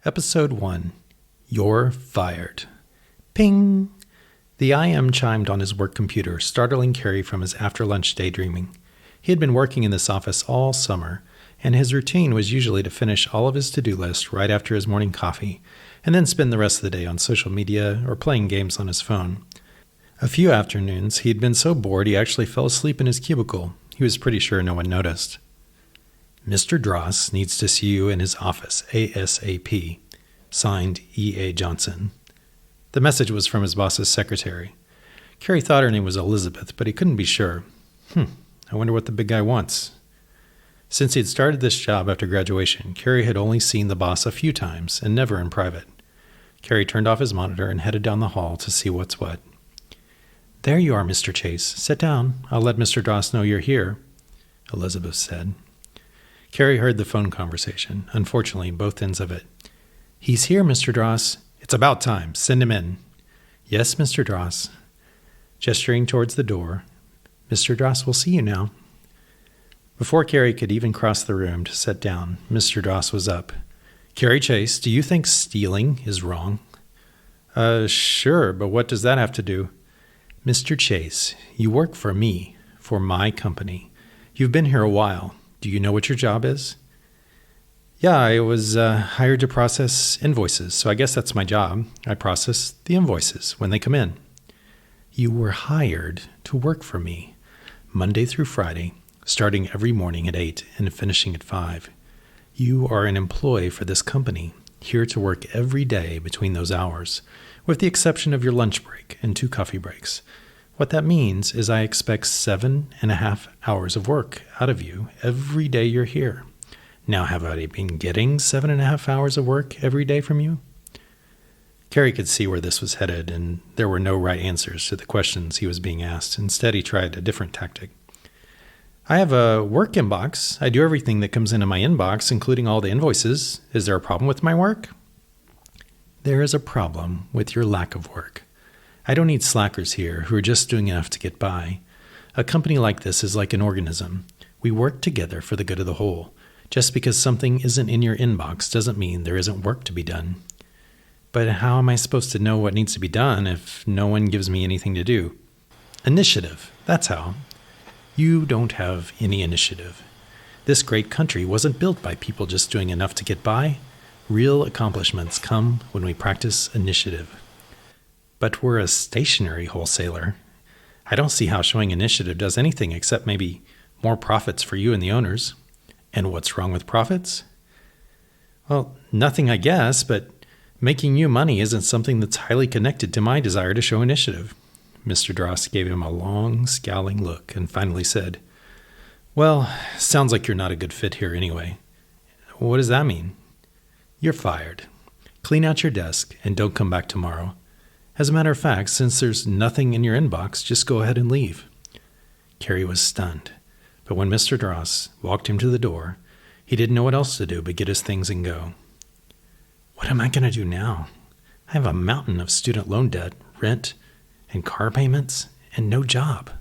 Episode 1. You're Fired. Ping! The IM chimed on his work computer, startling Kerry from his after-lunch daydreaming. He had been working in this office all summer, and his routine was usually to finish all of his to-do list right after his morning coffee, and then spend the rest of the day on social media or playing games on his phone. A few afternoons, he had been so bored he actually fell asleep in his cubicle. He was pretty sure no one noticed. Mr. Dross needs to see you in his office, ASAP. Signed, E.A. Johnson. The message was from his boss's secretary. Kerry thought her name was Elizabeth, but he couldn't be sure. I wonder what the big guy wants. Since he had started this job after graduation, Kerry had only seen the boss a few times, and never in private. Kerry turned off his monitor and headed down the hall to see what's what. There you are, Mr. Chase. Sit down. I'll let Mr. Dross know you're here, Elizabeth said. Kerry heard the phone conversation, unfortunately, both ends of it. He's here, Mr. Dross. It's about time. Send him in. Yes, Mr. Dross. Gesturing towards the door, Mr. Dross will see you now. Before Kerry could even cross the room to sit down, Mr. Dross was up. Kerry Chase, do you think stealing is wrong? Sure, but what does that have to do? Mr. Chase, you work for me, for my company. You've been here a while. Do you know what your job is? Yeah, I was hired to process invoices, so I guess that's my job. I process the invoices when they come in. You were hired to work for me, Monday through Friday, starting every morning at 8 and finishing at 5. You are an employee for this company, here to work every day between those hours, with the exception of your lunch break and 2 coffee breaks. What that means is I expect 7.5 hours of work out of you every day you're here. Now, have I been getting 7.5 hours of work every day from you? Kerry could see where this was headed, and there were no right answers to the questions he was being asked. Instead, he tried a different tactic. I have a work inbox. I do everything that comes into my inbox, including all the invoices. Is there a problem with my work? There is a problem with your lack of work. I don't need slackers here who are just doing enough to get by. A company like this is like an organism. We work together for the good of the whole. Just because something isn't in your inbox doesn't mean there isn't work to be done. But how am I supposed to know what needs to be done if no one gives me anything to do? Initiative, that's how. You don't have any initiative. This great country wasn't built by people just doing enough to get by. Real accomplishments come when we practice initiative. But we're a stationery wholesaler. I don't see how showing initiative does anything except maybe more profits for you and the owners. And what's wrong with profits? Well, nothing, I guess, but making you money isn't something that's highly connected to my desire to show initiative. Mr. Dross gave him a long, scowling look and finally said, Well, sounds like you're not a good fit here anyway. What does that mean? You're fired. Clean out your desk and don't come back tomorrow. As a matter of fact, since there's nothing in your inbox, just go ahead and leave. Kerry was stunned, but when Mr. Dross walked him to the door, he didn't know what else to do but get his things and go. What am I going to do now? I have a mountain of student loan debt, rent, and car payments, and no job.